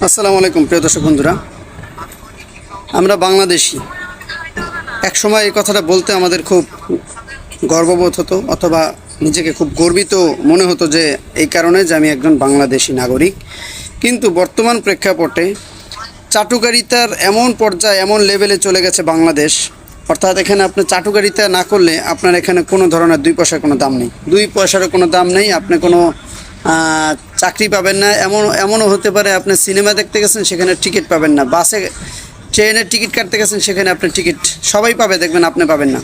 আসসালামু আলাইকুম প্রিয় দর্শক বন্ধুরা, আমরা বাংলাদেশি। এক সময় এই কথাটা বলতে আমাদের খুব গর্ববোধ হতো, অথবা নিজেকে খুব গর্বিত মনে হতো যে এই কারণে যে আমি একজন বাংলাদেশি নাগরিক। কিন্তু বর্তমান প্রেক্ষাপটে চাটুকারিতার এমন পর্যায়ে, এমন লেভেলে চলে গেছে বাংলাদেশ, অর্থাৎ এখানে আপনি চাটুকারিতা না করলে আপনার এখানে কোনো ধরনের 2 পয়সার কোনো দাম নেই, 2 পয়সারও কোনো দাম নেই। আপনি কোনো চাকরি পাবেন না। এমনও হতে পারে আপনি সিনেমা দেখতে গেছেন, সেখানে টিকিট পাবেন না। বাসে ট্রেনের টিকিট কাটতে গেছেন, সেখানে আপনি টিকিট সবাই পাবে, দেখবেন আপনি পাবেন না,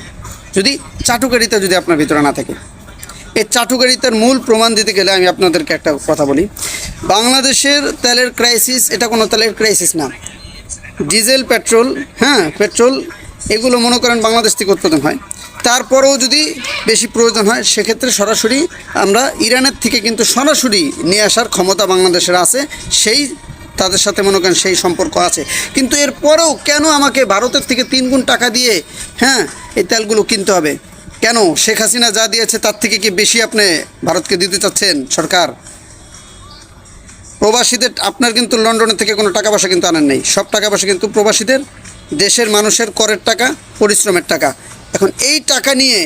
যদি চাটুকারিতা যদি আপনার ভিতরে না থাকে। এই চাটুকারিতার মূল প্রমাণ দিতে গেলে আমি আপনাদেরকে একটা কথা বলি। বাংলাদেশের তেলের ক্রাইসিস, এটা কোনো তেলের ক্রাইসিস না। ডিজেল, পেট্রোল, পেট্রোল এগুলো মনে করেন বাংলাদেশ থেকে উৎপাদন হয়। তারপরেও যদি বেশি প্রয়োজন হয়, সেক্ষেত্রে সরাসরি আমরা ইরানের থেকে কিন্তু সরাসরি নিয়ে আসার ক্ষমতা বাংলাদেশের আছে। তাদের সাথে মনে করেন সেই সম্পর্ক আছে। কিন্তু এরপরেও কেন আমাকে ভারতের থেকে 3 গুণ টাকা দিয়ে এই তেলগুলো কিনতে হবে? কেন? শেখ হাসিনা যা দিয়েছে তার থেকে কি বেশি আপনি ভারতকে দিতে চাচ্ছেন সরকার? প্রবাসীদের, আপনার কিন্তু লন্ডনের থেকে কোনো টাকা পয়সা কিন্তু আনেন নেই। সব টাকা পয়সা কিন্তু প্রবাসীদের, দেশের মানুষের করের টাকা, পরিশ্রমের টাকা। এখন এই টাকা নিয়ে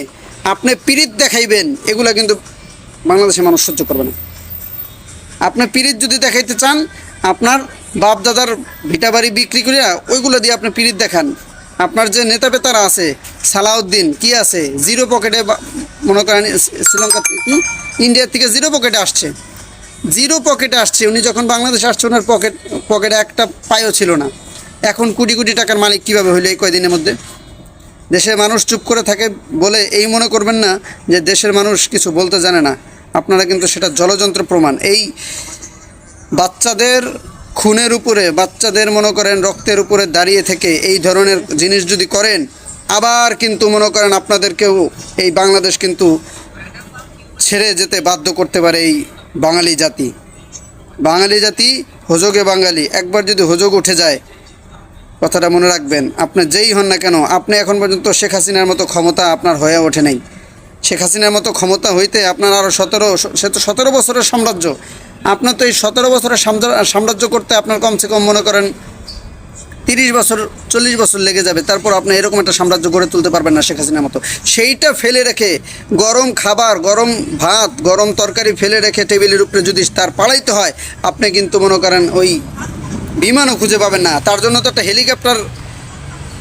আপনি পিরিত দেখাইবেন, এগুলো কিন্তু বাংলাদেশের মানুষ সহ্য করবে না। আপনি পিরিত যদি দেখাইতে চান, আপনার বাপ দাদার ভিটা বাড়ি বিক্রি করিয়া ওইগুলো দিয়ে আপনি পিরিত দেখান। আপনার যে নেতা পেতারা আছে, সালাউদ্দিন কি আছে, জিরো পকেটে, মনে করেন শ্রীলঙ্কা কি ইন্ডিয়ার থেকে জিরো পকেটে আসছে। উনি যখন বাংলাদেশে আসছে, ওনার পকেটে একটা পায়ও ছিল না। এখন কোটি কোটি টাকার মালিক কীভাবে হইলো এই কয়দিনের মধ্যে? দেশের মানুষ চুপ করে থাকে বলে এই মনে করবেন না যে দেশের মানুষ কিছু বলতে জানে না। আপনারা কিন্তু সেটা জলযন্ত্র প্রমাণ। এই বাচ্চাদের খুনের উপরে, বাচ্চাদের মনে করেন রক্তের উপরে দাঁড়িয়ে থেকে এই ধরনের জিনিস যদি করেন, আবার কিন্তু মনে করেন আপনাদেরকেও এই বাংলাদেশ কিন্তু ছেড়ে যেতে বাধ্য করতে পারে এই বাঙালি জাতি। হোজগে বাঙালি, একবার যদি হোজগ উঠে যায়, কথাটা মনে রাখবেন। আপনি যেই হন না কেন, আপনি এখন পর্যন্ত শেখ হাসিনার মতো ক্ষমতা আপনার হয়ে ওঠে নাই। শেখ হাসিনার মতো ক্ষমতা হইতে আপনার আরও 17 বছরের সাম্রাজ্য। আপনার তো এই 17 বছরের সাম্রাজ্য করতে আপনার কমসে কম মনে করেন 30 বছর 40 বছর লেগে যাবে। তারপর আপনি এরকম একটা সাম্রাজ্য গড়ে তুলতে পারবেন না শেখ হাসিনার মতো। সেইটা ফেলে রেখে, গরম খাবার, গরম ভাত, গরম তরকারি ফেলে রেখে টেবিলের উপরে যদি তার পালাইতে হয়, আপনি কিন্তু মনে করেন ওই বিমানও খুঁজে পাবেন না। তার জন্য তো একটা হেলিকপ্টার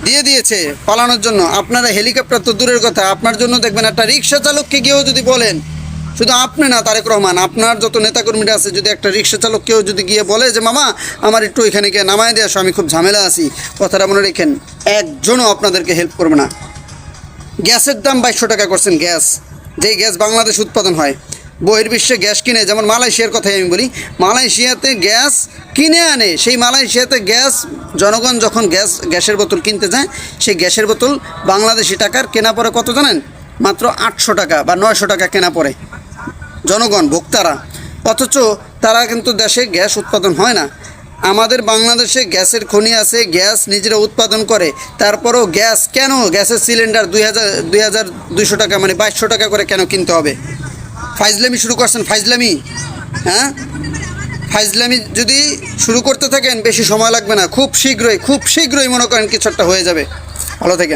দিয়ে দিয়েছে পালানোর জন্য। আপনারা হেলিকপ্টার তো দূরের কথা, আপনার জন্য দেখবেন একটা রিক্সা চালককে গিয়েও যদি বলেন, শুধু আপনি না, তারেক রহমান, আপনার যত নেতাকর্মীরা আছে, যদি একটা রিক্সা চালককেও যদি গিয়ে বলে যে মামা আমার একটু এখানে গিয়ে নামায় দিয়ে আসো, আমি খুব ঝামেলা আছি, কথাটা মনে রেখেন, একজনও আপনাদেরকে হেল্প করবে না। গ্যাসের দাম 2200 টাকা করছেন। গ্যাস, যেই গ্যাস বাংলাদেশ উৎপাদন হয়, বহির্বিশ্বে গ্যাস কিনে, যেমন মালয়েশিয়ার কথাই আমি বলি, মালয়েশিয়াতে গ্যাস কিনে আনে। সেই মালয়েশিয়াতে গ্যাস, জনগণ যখন গ্যাসের বোতল কিনতে যায়, সেই গ্যাসের বোতল বাংলাদেশি টাকার কেনা পড়ে কত জানেন? মাত্র 800 টাকা বা 900 টাকা কেনা পড়ে জনগণ, ভোক্তারা। অথচ তারা কিন্তু দেশে গ্যাস উৎপাদন হয় না। আমাদের বাংলাদেশে গ্যাসের খনি আছে, গ্যাস নিজেরা উৎপাদন করে। তারপরও গ্যাস কেন, গ্যাসের সিলিন্ডার 2200 টাকা, মানে 2200 টাকা করে কেন কিনতে হবে? ফাইজলামি শুরু করছেন, ফাইজলামি। ফাইজলামি যদি শুরু করতে থাকেন, বেশি সময় লাগবে না, খুব শীঘ্রই মনে করেন কিছু একটা হয়ে যাবে। ভালো থাকেন।